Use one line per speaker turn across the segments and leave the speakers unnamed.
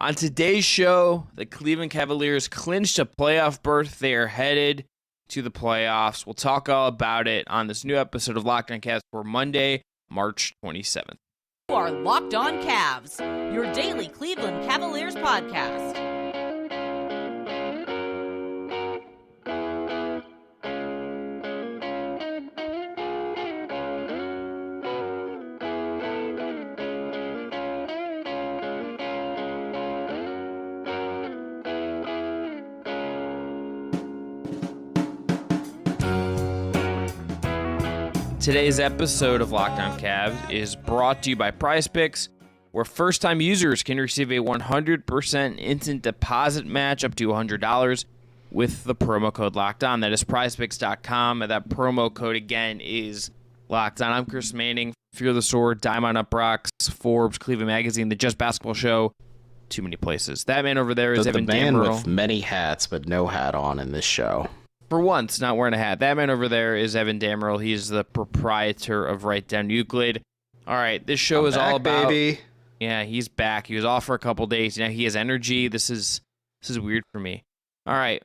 On today's show, the Cleveland Cavaliers clinched a playoff berth. They are headed to the playoffs. We'll talk all about it on this new episode of Locked On Cavs for Monday, March 27th.
You are Locked On Cavs, your daily Cleveland Cavaliers podcast.
Today's episode of Locked On Cavs is brought to you by PrizePicks, where first-time users can receive a 100% instant deposit match up to $100 with the promo code Locked On. That is PrizePicks.com, and that promo code again is Locked On. I'm Chris Manning, Fear the Sword, Diamond UPROXX, Forbes, Cleveland Magazine, the Just Basketball Show. Too many places. That man over there is Evan Dammarell.
The man with many hats, but no hat on in this show.
For once, not wearing a hat. That man over there is Evan Dammarell. He's the proprietor of Down Euclid. All right, this show is all about... Baby. Yeah, he's back. He was off for a couple days. Now he has energy. This is weird for me. All right,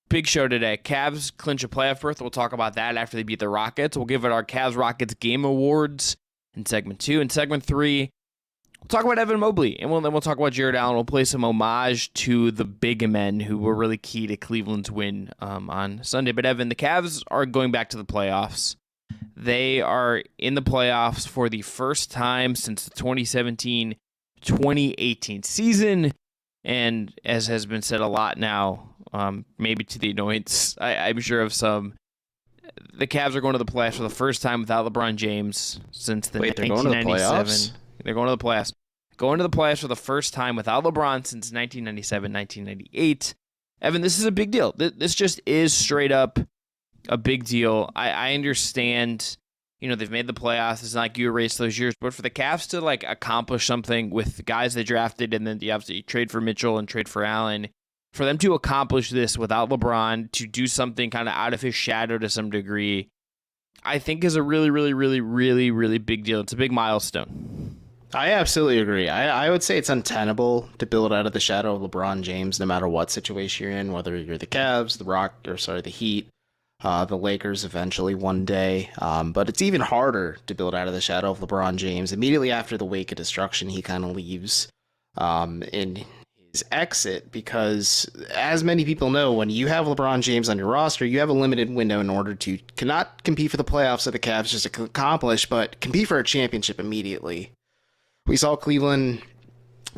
big show today. Cavs clinch a playoff berth. We'll talk about that after they beat the Rockets. We'll give it our Cavs-Rockets Game Awards in Segment 2. In Segment 3, we'll talk about Evan Mobley, and then we'll talk about Jared Allen. We'll play some homage to the big men who were really key to Cleveland's win on Sunday. But Evan, the Cavs are going back to the playoffs. They are in the playoffs for the first time since the 2017-2018 season, and as has been said a lot now, maybe to the annoyance, I'm sure of some, the Cavs are going to the playoffs for the first time without LeBron James since the 1997. They're going to the playoffs. Going to the playoffs for the first time without LeBron since 1997, 1998. Evan, this is a big deal. This just is straight up a big deal. I understand, they've made the playoffs. It's not like you erase those years. But for the Cavs to, accomplish something with the guys they drafted, and then you obviously trade for Mitchell and trade for Allen, for them to accomplish this without LeBron, to do something kind of out of his shadow to some degree, I think is a really, really, really, really, really big deal. It's a big milestone.
I absolutely agree. I would say it's untenable to build out of the shadow of LeBron James, no matter what situation you're in, whether you're the Cavs, the Heat, the Lakers eventually one day. But it's even harder to build out of the shadow of LeBron James. Immediately after the wake of destruction, he kind of leaves in his exit because, as many people know, when you have LeBron James on your roster, you have a limited window in order to not compete for the playoffs that the Cavs just accomplished, but compete for a championship immediately. We saw Cleveland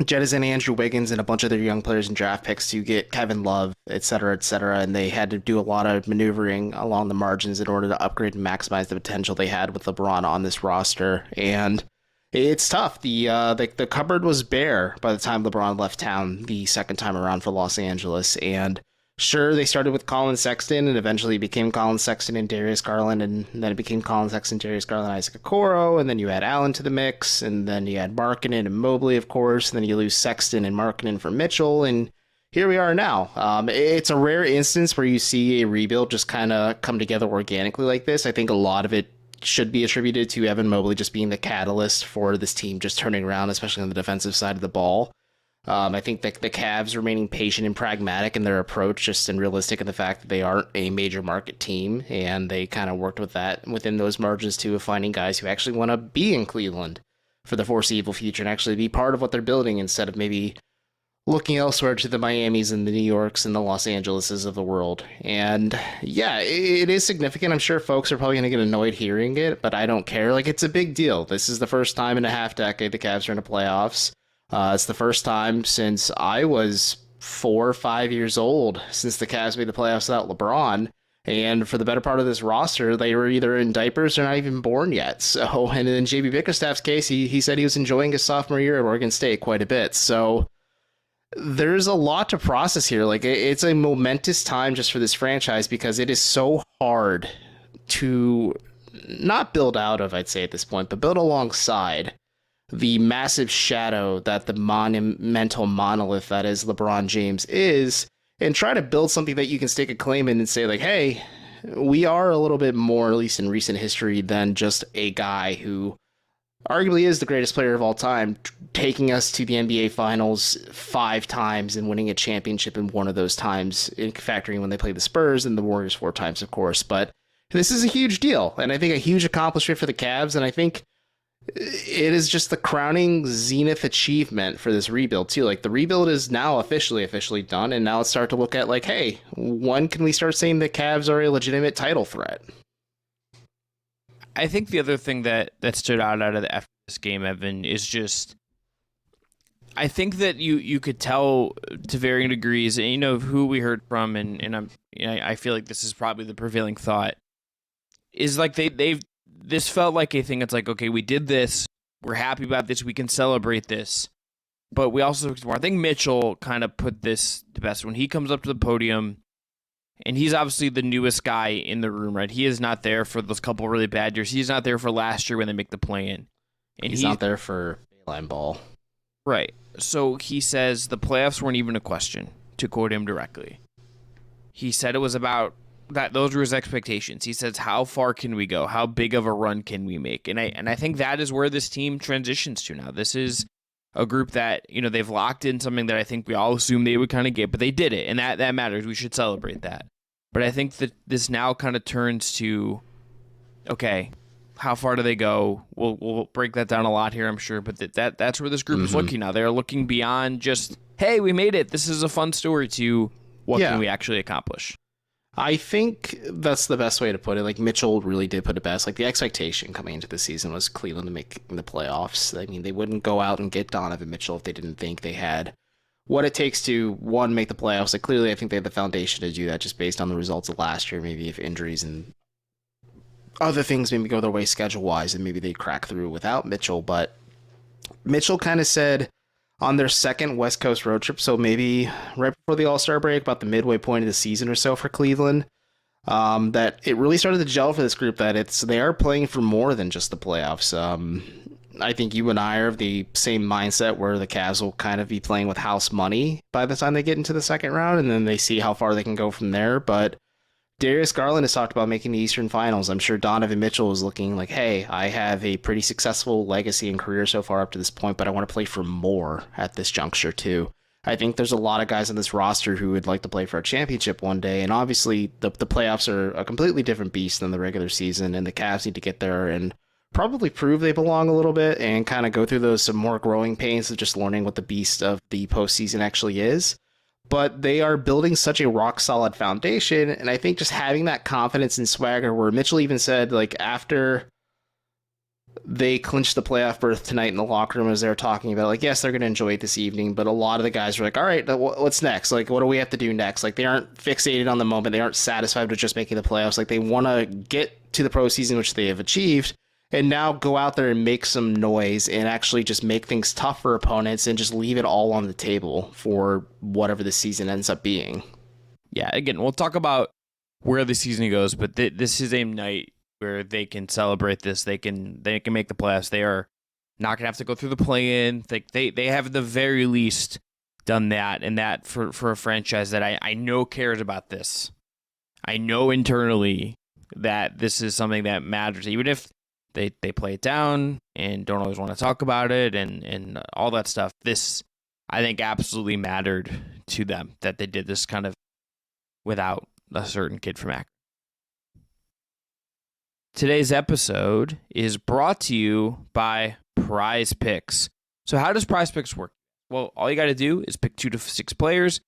jettison Andrew Wiggins and a bunch of their young players and draft picks to get Kevin Love, et cetera, and they had to do a lot of maneuvering along the margins in order to upgrade and maximize the potential they had with LeBron on this roster. And it's tough. The cupboard was bare by the time LeBron left town the second time around for Los Angeles, and sure, they started with Colin Sexton and eventually became Colin Sexton and Darius Garland, and then it became Colin Sexton, Darius Garland, Isaac Okoro, and then you add Allen to the mix, and then you add Markkanen and Mobley, of course, and then you lose Sexton and Markkanen for Mitchell, and here we are now. It's a rare instance where you see a rebuild just kind of come together organically like this. I think a lot of it should be attributed to Evan Mobley just being the catalyst for this team just turning around, especially on the defensive side of the ball. I think that the Cavs remaining patient and pragmatic in their approach, just and realistic in the fact that they aren't a major market team, and they kind of worked with that within those margins too, of finding guys who actually want to be in Cleveland for the foreseeable future and actually be part of what they're building instead of maybe looking elsewhere to the Miamis and the New Yorks and the Los Angeleses of the world. And yeah, it is significant. I'm sure folks are probably going to get annoyed hearing it, but I don't care. It's a big deal. This is the first time in a half decade the Cavs are in the playoffs. It's the first time since I was 4 or 5 years old since the Cavs made the playoffs without LeBron. And for the better part of this roster, they were either in diapers or not even born yet. So, and in JB Bickerstaff's case, he said he was enjoying his sophomore year at Oregon State quite a bit. So there's a lot to process here. It's a momentous time just for this franchise because it is so hard to not build out of, I'd say at this point, but build alongside the massive shadow that the monumental monolith that is LeBron James is, and try to build something that you can stake a claim in and say, hey, we are a little bit more, at least in recent history, than just a guy who arguably is the greatest player of all time, taking us to the NBA Finals 5 times and winning a championship in one of those times, factoring when they played the Spurs and the Warriors 4 times, of course. But this is a huge deal, and I think a huge accomplishment for the Cavs, and I think it is just the crowning zenith achievement for this rebuild, too. Like, the rebuild is now officially done, and now let's start to look at, like, hey, when can we start saying the Cavs are a legitimate title threat?
I think the other thing that stood out of after this game, Evan, is just I think that you could tell to varying degrees, and you know who we heard from, and I feel like this is probably the prevailing thought, is like this felt like a thing. It's like, okay, we did this, we're happy about this, we can celebrate this, but we also, I think Mitchell kind of put this to best when he comes up to the podium. And he's obviously the newest guy in the room, right? He is not there for those couple really bad years. He's not there for last year when they make the play-in. And
he's not there for Bayline ball.
Right. So he says the playoffs weren't even a question, to quote him directly. He said it was about that; those were his expectations. He says, how far can we go? How big of a run can we make? And I think that is where this team transitions to now. This is a group that, you know, they've locked in something that I think we all assumed they would kind of get, but they did it, and that matters. We should celebrate that. But I think that this now kind of turns to, okay, how far do they go? We'll break that down a lot here, I'm sure, but that's where this group is looking now. They're looking beyond just, hey, we made it, this is a fun story, to what can we actually accomplish?
I think that's the best way to put it. Like, Mitchell really did put it best. Like, the expectation coming into the season was Cleveland to make the playoffs. I mean, they wouldn't go out and get Donovan Mitchell if they didn't think they had what it takes to, one, make the playoffs. Like, clearly, I think they have the foundation to do that just based on the results of last year. Maybe if injuries and other things maybe go their way schedule-wise, and maybe they crack through without Mitchell. But Mitchell kind of said on their second West Coast road trip, so maybe right before the All-Star break, about the midway point of the season or so for Cleveland, that it really started to gel for this group, that they are playing for more than just the playoffs. I think you and I are of the same mindset where the Cavs will kind of be playing with house money by the time they get into the second round, and then they see how far they can go from there. But Darius Garland has talked about making the Eastern Finals. I'm sure Donovan Mitchell is looking like, hey, I have a pretty successful legacy and career so far up to this point, but I want to play for more at this juncture too. I think there's a lot of guys on this roster who would like to play for a championship one day, and obviously the playoffs are a completely different beast than the regular season, and the Cavs need to get there and probably prove they belong a little bit and kind of go through some more growing pains of just learning what the beast of the postseason actually is. But they are building such a rock solid foundation, and I think just having that confidence and swagger, where Mitchell even said, like, after they clinched the playoff berth tonight in the locker room, as they were talking about, like, yes, they're going to enjoy it this evening, but a lot of the guys were like, all right, what's next? Like, what do we have to do next? Like, they aren't fixated on the moment. They aren't satisfied with just making the playoffs. Like, they want to get to the postseason, which they have achieved, and now go out there and make some noise and actually just make things tough for opponents and just leave it all on the table for whatever the season ends up being.
Yeah, again, we'll talk about where the season goes, but this is a night where they can celebrate this. They can make the playoffs. They are not going to have to go through the play-in. They have at the very least done that, and that for a franchise that I know cares about this. I know internally that this is something that matters, even if they play it down and don't always want to talk about it and all that stuff. This, I think, absolutely mattered to them, that they did this kind of without a certain kid from Akron. Today's episode is brought to you by PrizePicks. So how does PrizePicks work? Well, all you got to do is pick 2 to 6 players,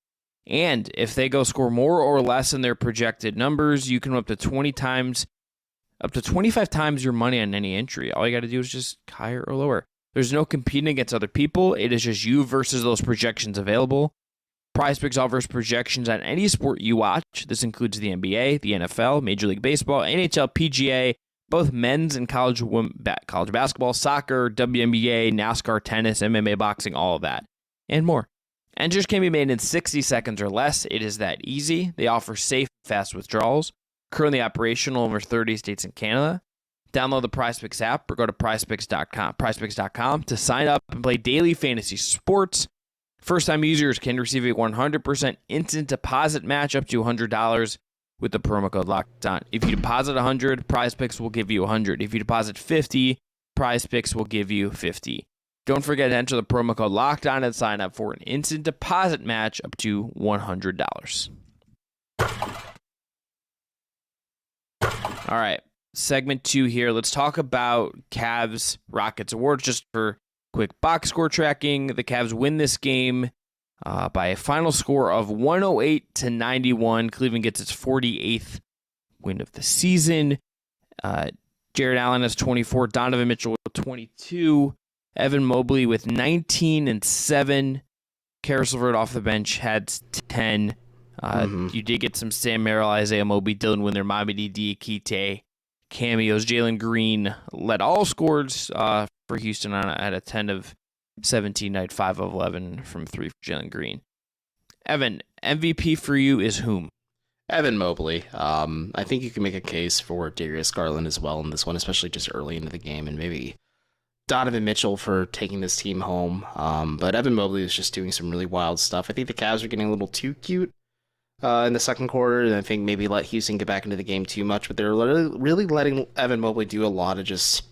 and if they go score more or less than their projected numbers, you can win up to 25 times your money on any entry. All you got to do is just higher or lower. There's no competing against other people. It is just you versus those projections available. PrizePicks offers projections on any sport you watch. This includes the NBA, the NFL, Major League Baseball, NHL, PGA, both men's and college basketball, soccer, WNBA, NASCAR, tennis, MMA, boxing, all of that, and more. Entries can be made in 60 seconds or less. It is that easy. They offer safe, fast withdrawals. Currently operational in over 30 states and Canada. Download the PrizePicks app or go to prizepicks.com to sign up and play daily fantasy sports. First-time users can receive a 100% instant deposit match up to $100 with the promo code LOCKEDON. If you deposit $100, PrizePicks will give you $100. If you deposit $50, PrizePicks will give you 50. Don't forget to enter the promo code LOCKEDON and sign up for an instant deposit match up to $100. All right, segment 2 here. Let's talk about Cavs Rockets awards just for quick box score tracking. The Cavs win this game by a final score of 108-91. Cleveland gets its 48th win of the season. Jared Allen has 24. Donovan Mitchell with 22. Evan Mobley with 19 and 7. Karis LeVert off the bench had 10. You did get some Sam Merrill, Isaiah Mobley, Dylan Windler, Mamadi Diakite cameos. Jalen Green led all scores for Houston at a 10 of 17 night, 5 of 11 from 3 for Jalen Green. Evan, MVP for you is whom?
Evan Mobley. I think you can make a case for Darius Garland as well in this one, especially just early into the game, and maybe Donovan Mitchell for taking this team home. But Evan Mobley is just doing some really wild stuff. I think the Cavs are getting a little too cute in the second quarter, and I think maybe let Houston get back into the game too much, but they're really letting Evan Mobley do a lot of just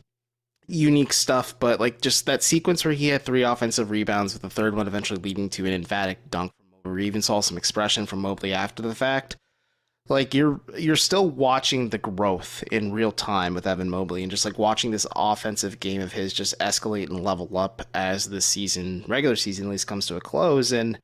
unique stuff, but like just that sequence where he had 3 offensive rebounds with the third one eventually leading to an emphatic dunk from Mobley. We even saw some expression from Mobley after the fact. Like you're still watching the growth in real time with Evan Mobley, and just like watching this offensive game of his just escalate and level up as the regular season at least, comes to a close. And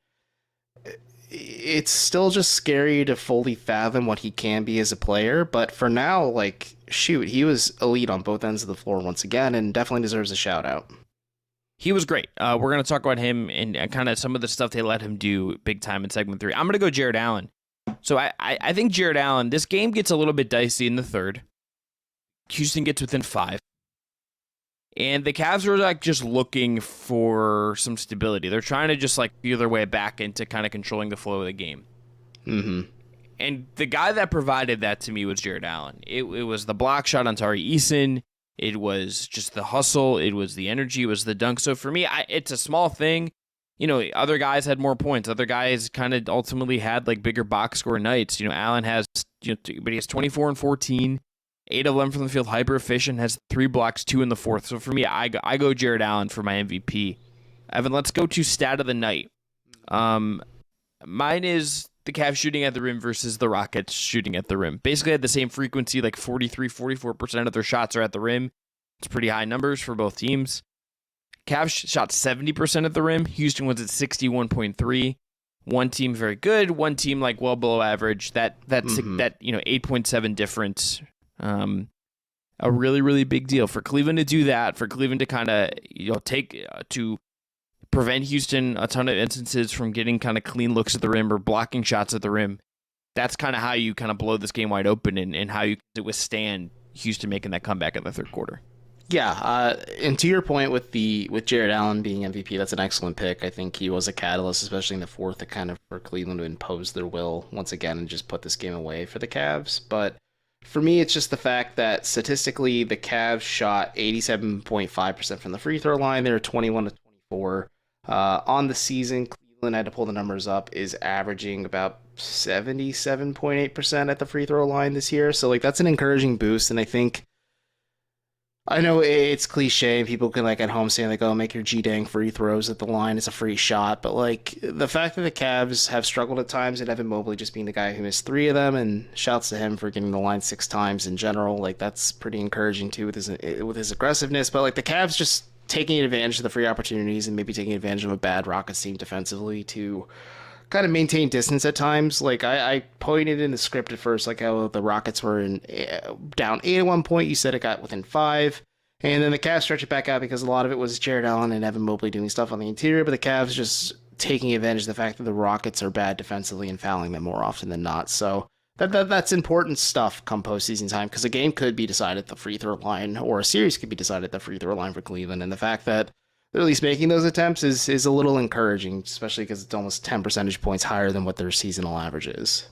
it's still just scary to fully fathom what he can be as a player. But for now, like, shoot, he was elite on both ends of the floor once again, and definitely deserves a shout out.
He was great. We're going to talk about him and kind of some of the stuff they let him do big time in segment 3. I'm going to go Jared Allen. So I think Jared Allen, this game gets a little bit dicey in the third. Houston gets within 5. And the Cavs are like just looking for some stability. They're trying to just like feel their way back into kind of controlling the flow of the game.
Mm-hmm.
And the guy that provided that to me was Jared Allen. It was the block shot on Tari Eason. It was just the hustle. It was the energy. It was the dunk. So for me, it's a small thing. You know, other guys had more points. Other guys kind of ultimately had like bigger box score nights. You know, Allen has, but he has 24 and 14. 8 of 11 from the field, hyper efficient, has 3 blocks, 2 in the fourth. So for me, I go Jared Allen for my MVP. Evan, let's go to stat of the night. Mine is the Cavs shooting at the rim versus the Rockets shooting at the rim. Basically had the same frequency, like 44% of their shots are at the rim. It's pretty high numbers for both teams. Cavs shot 70% at the rim. Houston was at 61.3. One team very good, one team like well below average. That 8.7 difference. A really, really big deal for Cleveland to do that, for Cleveland to kind of, take to prevent Houston a ton of instances from getting kind of clean looks at the rim or blocking shots at the rim. That's kind of how you kind of blow this game wide open and how you withstand Houston making that comeback in the third quarter.
Yeah, and to your point with Jared Allen being MVP, that's an excellent pick. I think he was a catalyst, especially in the fourth, to kind of for Cleveland to impose their will once again and just put this game away for the Cavs. But for me, it's just the fact that statistically, the Cavs shot 87.5% from the free throw line. They were 21 to 24 on the season. Cleveland, I had to pull the numbers up, is averaging about 77.8% at the free throw line this year. So like that's an encouraging boost, and I know it's cliche and people can like at home say like, oh, make your G-dang free throws at the line. It's a free shot. But like the fact that the Cavs have struggled at times and Evan Mobley just being the guy who missed 3 of them, and shouts to him for getting the line 6 times in general. Like that's pretty encouraging too with his aggressiveness. But like the Cavs just taking advantage of the free opportunities and maybe taking advantage of a bad Rockets team defensively to kind of maintain distance at times. Like I pointed in the script at first, like how the Rockets were down 8 at one point. You said it got within 5. And then the Cavs stretch it back out because a lot of it was Jared Allen and Evan Mobley doing stuff on the interior, but the Cavs just taking advantage of the fact that the Rockets are bad defensively and fouling them more often than not. So that's important stuff come postseason time, because a game could be decided at the free throw line, or a series could be decided at the free throw line for Cleveland. And the fact that they're at least making those attempts is a little encouraging, especially because it's almost 10 percentage points higher than what their seasonal average is.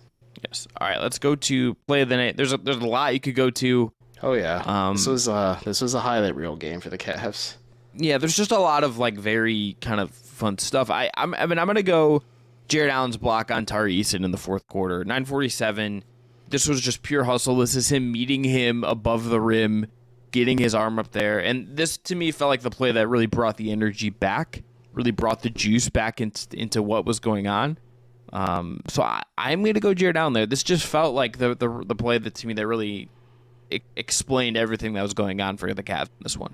Yes. All right, let's go to play of the night. There's a lot you could go to.
Oh yeah, this was a highlight reel game for the Cavs.
Yeah, there's just a lot of like very kind of fun stuff. I'm gonna go Jared Allen's block on Tari Eason in the fourth quarter, 9:47. This was just pure hustle. This is him meeting him above the rim, getting his arm up there. And this, to me, felt like the play that really brought the energy back, really brought the juice back into what was going on. So I'm going to go Jared Allen there. This just felt like the play that, to me, that really explained everything that was going on for the Cavs in this one.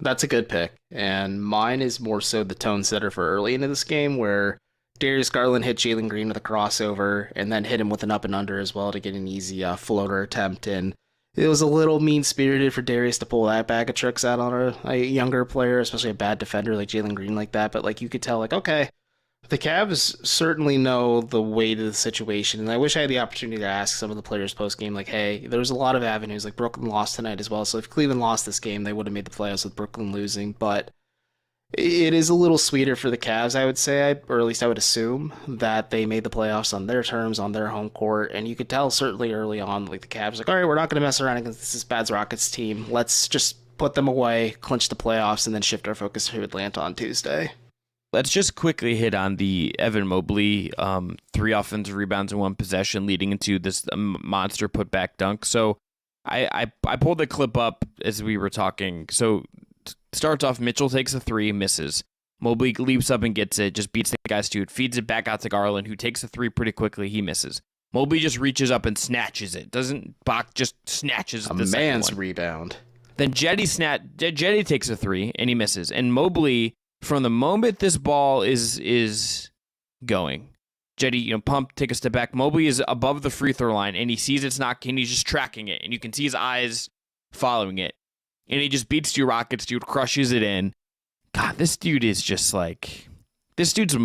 That's a good pick. And mine is more so the tone setter for early into this game, where Darius Garland hit Jalen Green with a crossover and then hit him with an up and under as well to get an easy floater attempt. And it was a little mean-spirited for Darius to pull that bag of tricks out on a younger player, especially a bad defender like Jalen Green like that. But like you could tell, like, okay, the Cavs certainly know the weight of the situation. And I wish I had the opportunity to ask some of the players post-game, like, hey, there was a lot of avenues. Like Brooklyn lost tonight as well. So if Cleveland lost this game, they would have made the playoffs with Brooklyn losing. But it is a little sweeter for the Cavs, I would say, or at least I would assume, that they made the playoffs on their terms, on their home court. And you could tell certainly early on, like the Cavs, like, all right, we're not going to mess around against this bad Rockets team. Let's just put them away, clinch the playoffs, and then shift our focus to Atlanta on Tuesday.
Let's just quickly hit on the Evan Mobley 3 offensive rebounds in 1 possession leading into this monster putback dunk. So I pulled the clip up as we were talking. So starts off, Mitchell takes a 3, misses. Mobley leaps up and gets it, just beats the guy's dude, feeds it back out to Garland, who takes a 3 pretty quickly. He misses. Mobley just reaches up and snatches it. Doesn't Bach just snatches the
man's
second one.
Rebound.
Then Jetty takes a 3 and he misses. And Mobley, from the moment this ball is going, Jetty, pump, take a step back. Mobley is above the free throw line and he sees it's not, and he's just tracking it, and you can see his eyes following it. And he just beats 2 Rockets, dude, crushes it in. God, this dude is just like, this dude's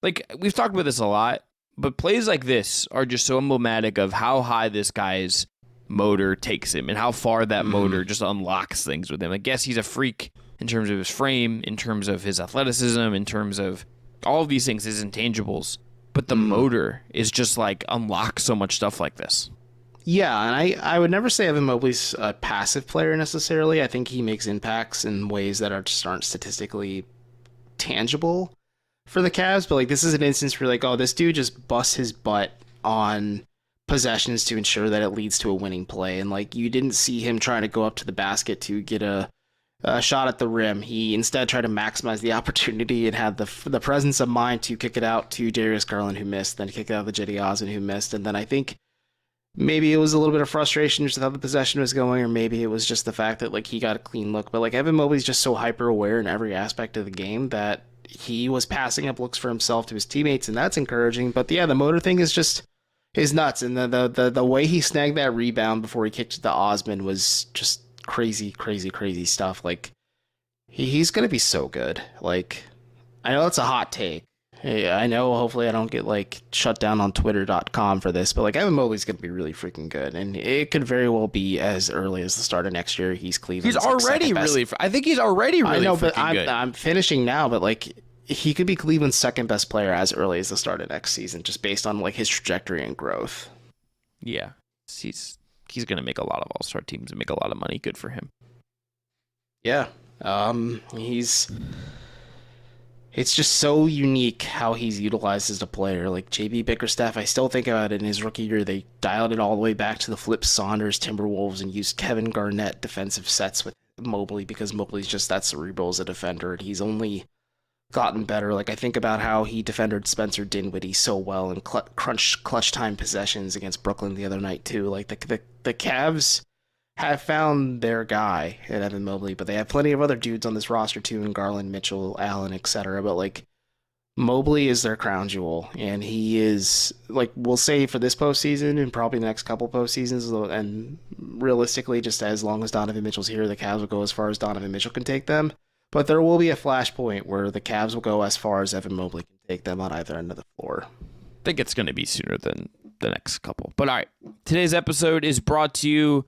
like, we've talked about this a lot, but plays like this are just so emblematic of how high this guy's motor takes him and how far that motor just unlocks things with him. I guess he's a freak in terms of his frame, in terms of his athleticism, in terms of all of these things, his intangibles. But the motor is just like unlocks so much stuff like this.
Yeah, and I would never say Evan Mobley's a passive player necessarily. I think he makes impacts in ways that aren't statistically tangible for the Cavs. But like this is an instance where like, oh, this dude just busts his butt on possessions to ensure that it leads to a winning play. And like you didn't see him trying to go up to the basket to get a shot at the rim. He instead tried to maximize the opportunity and had the presence of mind to kick it out to Darius Garland, who missed, then kick it out to Jetty Osmond, who missed. And then I think maybe it was a little bit of frustration just how the possession was going, or maybe it was just the fact that like he got a clean look. But like Evan Mobley's just so hyper aware in every aspect of the game that he was passing up looks for himself to his teammates, and that's encouraging. But yeah, the motor thing is nuts, and the way he snagged that rebound before he kicked it to Osmond was just crazy stuff. Like he's gonna be so good. Like I know it's a hot take. Hey, I know hopefully I don't get like shut down on twitter.com for this, but like Evan Mobley's gonna be really freaking good, and it could very well be as early as the start of next year. He's Cleveland's
already really I think he's already really, I know,
but
good.
I'm finishing now, but like he could be Cleveland's second best player as early as the start of next season, just based on like his trajectory and growth.
Yeah, he's gonna make a lot of all-star teams and make a lot of money. Good for him.
Yeah, it's just so unique how he's utilized as a player. Like JB Bickerstaff, I still think about it in his rookie year. They dialed it all the way back to the Flip Saunders Timberwolves and used Kevin Garnett defensive sets with Mobley because Mobley's just that cerebral as a defender, and he's only gotten better. Like I think about how he defended Spencer Dinwiddie so well in clutch time possessions against Brooklyn the other night too. Like the Cavs have found their guy in Evan Mobley, but they have plenty of other dudes on this roster too, in Garland, Mitchell, Allen, etc. But like Mobley is their crown jewel, and he is, like, we'll say for this postseason and probably the next couple postseasons, and realistically just as long as Donovan Mitchell's here, the Cavs will go as far as Donovan Mitchell can take them. But there will be a flashpoint where the Cavs will go as far as Evan Mobley can take them on either end of the floor.
I think it's going to be sooner than the next couple. But all right, today's episode is brought to you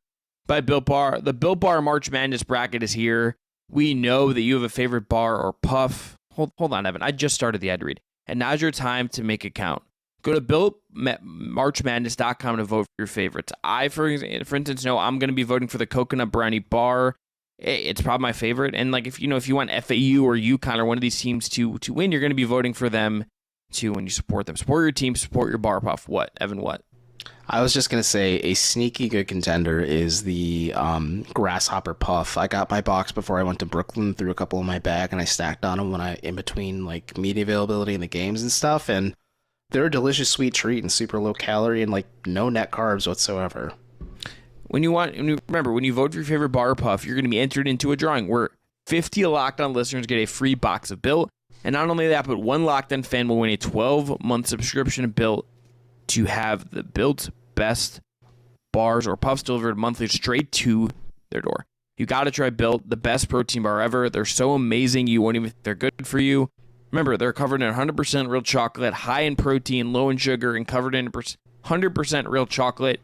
by Built Bar. The Built Bar March Madness bracket is here. We know that you have a favorite bar or puff. Hold on, Evan. I just started the ad read. And now's your time to make it count. Go to BuiltMarchMadness.com to vote for your favorites. I, for instance, know I'm going to be voting for the Coconut Brownie Bar. It's probably my favorite. And like if you want FAU or UConn or one of these teams to win, you're going to be voting for them too when you support them. Support your team, support your bar puff. What, Evan, what?
I was just going to say a sneaky good contender is the Grasshopper Puff. I got my box before I went to Brooklyn, threw a couple in my bag, and I stacked on them in between like media availability and the games and stuff. And they're a delicious sweet treat and super low calorie and like no net carbs whatsoever.
Remember, when you vote for your favorite bar or puff, you're going to be entered into a drawing where 50 Locked On listeners get a free box of Built. And not only that, but one Locked On fan will win a 12-month subscription to Built to have the Built best bars or puffs delivered monthly straight to their door. You got to try Built, the best protein bar ever. They're so amazing, they're good for you. Remember, they're covered in 100% real chocolate, high in protein, low in sugar, and covered in 100% real chocolate.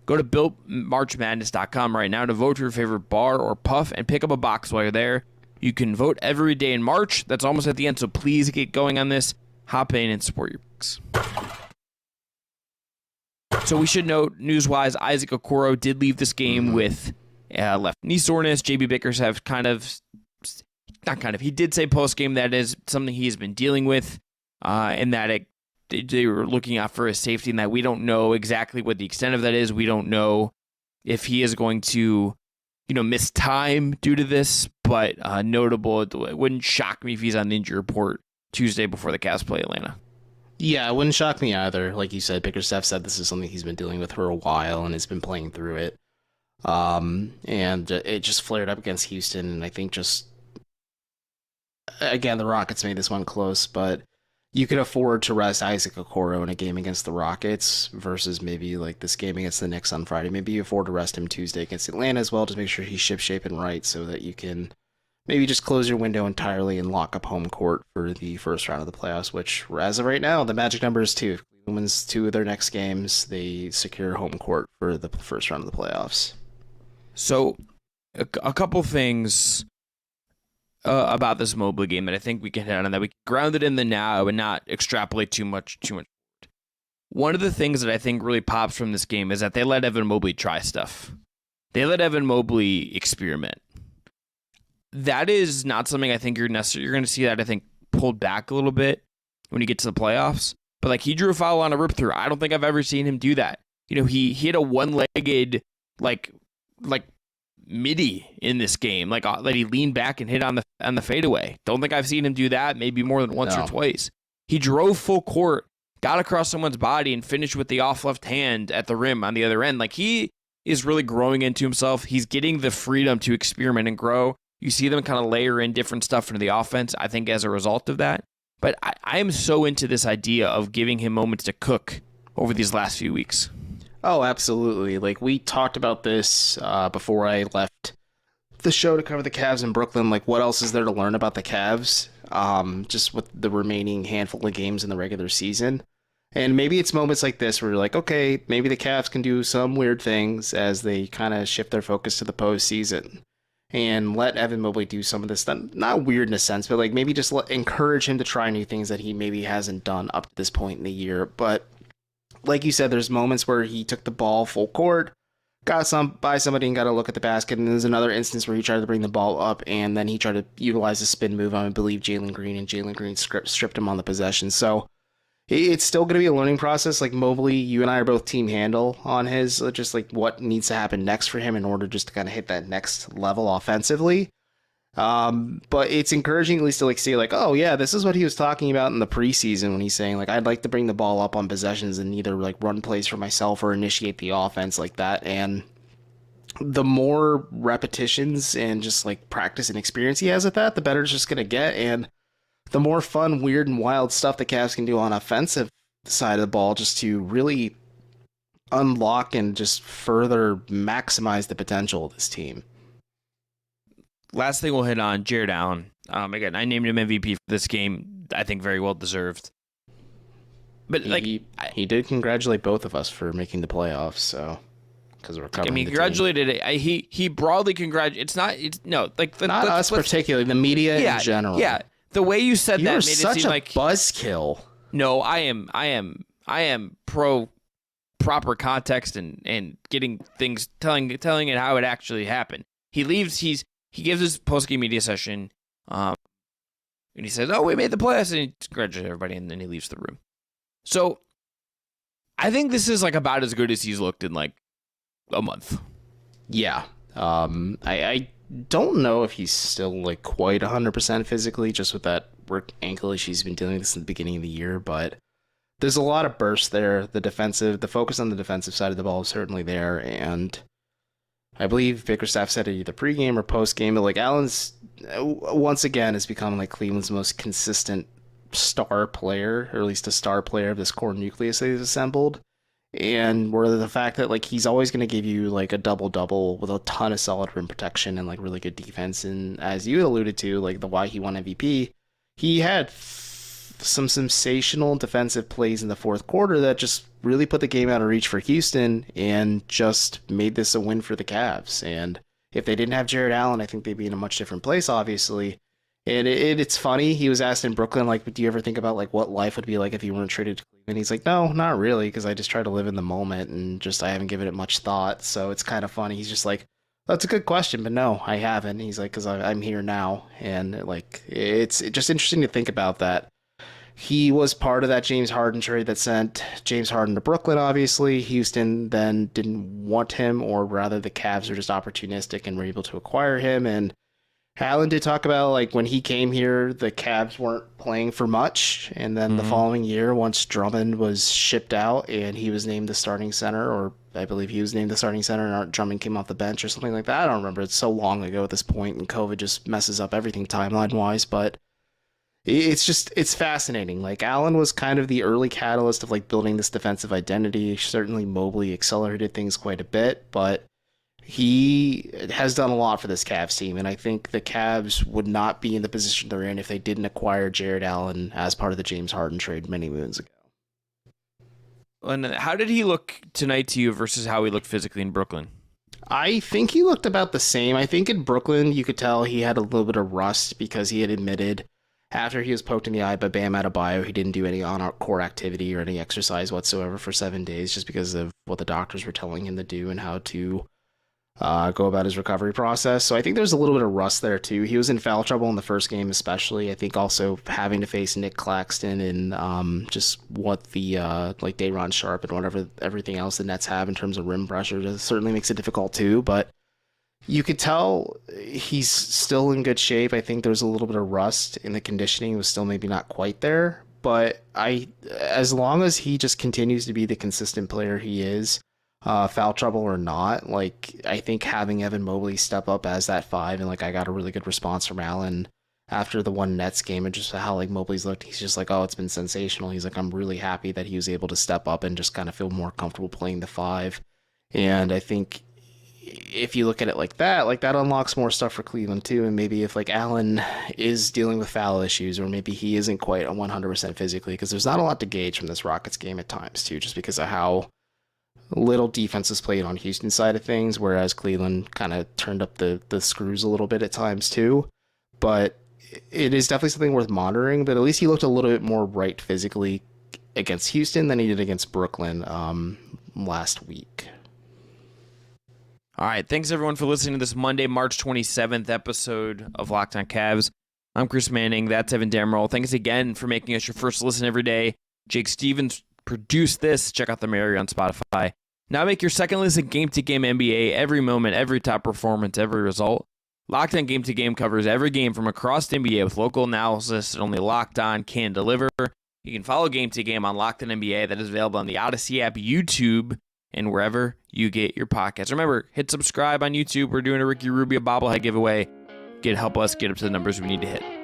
Go to BuiltMarchMadness.com right now to vote for your favorite bar or puff and pick up a box while you're there. You can vote every day in March. That's almost at the end, so please get going on this. Hop in and support your picks. So we should note, news-wise, Isaac Okoro did leave this game with left knee soreness. JB Bickers he did say post-game that is something he's been dealing with, and that they were looking out for his safety, and that we don't know exactly what the extent of that is. We don't know if he is going to, miss time due to this, but notable. It wouldn't shock me if he's on the injury report Tuesday before the Cavs play Atlanta.
Yeah, it wouldn't shock me either. Like you said, Bickerstaff said this is something he's been dealing with for a while and has been playing through it. And it just flared up against Houston, and I think again, the Rockets made this one close, but you could afford to rest Isaac Okoro in a game against the Rockets versus maybe like this game against the Knicks on Friday. Maybe you afford to rest him Tuesday against Atlanta as well to make sure he's ship-shape and right so that you can maybe just close your window entirely and lock up home court for the first round of the playoffs, which as of right now, the magic number is 2. If Cleveland wins 2 of their next games, they secure home court for the first round of the playoffs.
So a couple things about this Mobley game that I think we can hit on, and that we can ground it in the now and not extrapolate too much. One of the things that I think really pops from this game is that they let Evan Mobley try stuff. They let Evan Mobley experiment. That is not something I think you're going to see that, I think, pulled back a little bit when you get to the playoffs. But like, he drew a foul on a rip through. I don't think I've ever seen him do that. He hit a one-legged like midi in this game, like that he leaned back and hit on the fadeaway. Don't think I've seen him do that, maybe more than once or twice. He drove full court, got across someone's body, and finished with the off left hand at the rim on the other end. Like, he is really growing into himself. He's getting the freedom to experiment and grow. You see them kind of layer in different stuff into the offense, I think, as a result of that. But I am so into this idea of giving him moments to cook over these last few weeks.
Oh, absolutely. Like, we talked about this before I left the show to cover the Cavs in Brooklyn. Like, what else is there to learn about the Cavs? Just with the remaining handful of games in the regular season. And maybe it's moments like this where you're like, okay, maybe the Cavs can do some weird things as they kind of shift their focus to the postseason. And let Evan Mobley do some of this stuff. Not weird in a sense, but like maybe just encourage him to try new things that he maybe hasn't done up to this point in the year. But like you said, there's moments where he took the ball full court, got by somebody and got a look at the basket. And there's another instance where he tried to bring the ball up and then he tried to utilize a spin move on, I believe, Jalen Green, and Jalen Green stripped him on the possession. So it's still going to be a learning process. Like, Mobley, you and I are both team handle on his, just like what needs to happen next for him in order just to kind of hit that next level offensively. But it's encouraging at least to like see like, oh yeah, this is what he was talking about in the preseason when he's saying like, I'd like to bring the ball up on possessions and either like run plays for myself or initiate the offense like that. And the more repetitions and just like practice and experience he has at that, the better it's just going to get. And the more fun, weird, and wild stuff the Cavs can do on offensive side of the ball just to really unlock and just further maximize the potential of this team.
Last thing we'll hit on, Jared Allen. Again, I named him MVP for this game. I think very well deserved. But
he did congratulate both of us for making the playoffs, so because we're covering.
He congratulated it. He broadly congratulated. Not us
particularly, the media in general.
Yeah, the way you said that made it seem like
buzzkill. No,
I am pro proper context and getting things, telling it how it actually happened. He leaves. He gives his post-game media session, and he says, "Oh, we made the playoffs," and he congratulates everybody, and then he leaves the room. So, I think this is like about as good as he's looked in like a month.
Yeah. I don't know if he's still like quite 100% physically, just with that work ankle issue he's been dealing with since the beginning of the year, but there's a lot of bursts there. The focus on the defensive side of the ball is certainly there, and I believe Bickerstaff said it either pregame or postgame, but like Allen's once again is becoming like Cleveland's most consistent star player, or at least a star player of this core nucleus that he's assembled. And where the fact that like he's always going to give you like a double with a ton of solid rim protection and like really good defense. And as you alluded to, like the why he won MVP, he had some sensational defensive plays in the fourth quarter that just really put the game out of reach for Houston and just made this a win for the Cavs. And if they didn't have Jared Allen, I think they'd be in a much different place, obviously. And it's funny. He was asked in Brooklyn, like, do you ever think about like what life would be like if you weren't traded to Cleveland? He's like, no, not really, because I just try to live in the moment and just I haven't given it much thought. So it's kind of funny. He's just like, that's a good question, but no, I haven't. He's like, because I'm here now, and like it's just interesting to think about that. He was part of that James Harden trade that sent James Harden to Brooklyn, obviously. Houston then didn't want him, or rather the Cavs were just opportunistic and were able to acquire him. And Allen did talk about like when he came here, the Cavs weren't playing for much. And then the following year, once Drummond was shipped out and he was named the starting center, or I believe he was named the starting center and Drummond came off the bench or something like that. I don't remember. It's so long ago at this point, and COVID just messes up everything timeline-wise. But it's fascinating. Like Allen was kind of the early catalyst of like building this defensive identity. Certainly Mobley accelerated things quite a bit, but he has done a lot for this Cavs team, and I think the Cavs would not be in the position they're in if they didn't acquire Jared Allen as part of the James Harden trade many moons ago.
And how did he look tonight to you versus how he looked physically in Brooklyn?
I think he looked about the same. I think in Brooklyn, you could tell he had a little bit of rust because he had admitted after he was poked in the eye by Bam Adebayo, he didn't do any on-court activity or any exercise whatsoever for 7 days just because of what the doctors were telling him to do and how to go about his recovery process. So I think there's a little bit of rust there too. He was in foul trouble in the first game especially. I think also having to face Nick Claxton and just what the like Day'Ron Sharpe and whatever everything else the Nets have in terms of rim pressure certainly makes it difficult too. But you could tell he's still in good shape. I think there's a little bit of rust in the conditioning. It was still maybe not quite there. But as long as he just continues to be the consistent player he is, foul trouble or not, like I think having Evan Mobley step up as that 5, and like I got a really good response from Allen after the one Nets game and just how like Mobley's looked. He's just like, oh, it's been sensational. He's like, I'm really happy that he was able to step up and just kind of feel more comfortable playing the 5. And I think if you look at it like that unlocks more stuff for Cleveland too. And maybe if like Allen is dealing with foul issues, or maybe he isn't quite 100% physically, because there's not a lot to gauge from this Rockets game at times too, just because of how little defense is played on Houston's side of things, whereas Cleveland kind of turned up the screws a little bit at times too. But it is definitely something worth monitoring. But at least he looked a little bit more right physically against Houston than he did against Brooklyn last week.
All right, thanks everyone for listening to this Monday, March 27th episode of Locked On Cavs. I'm Chris Manning. That's Evan Dammarell. Thanks again for making us your first listen every day. Jake Stevens produced this. Check out the Mary on Spotify. Now make your second listen game-to-game NBA every moment, every top performance, every result. Locked On Game-to-Game covers every game from across the NBA with local analysis that only Locked On can deliver. You can follow Game-to-Game on Locked On NBA. That is available on the Odyssey app, YouTube, and wherever you get your podcasts. Remember, hit subscribe on YouTube. We're doing a Ricky Rubio bobblehead giveaway. Help us get up to the numbers we need to hit.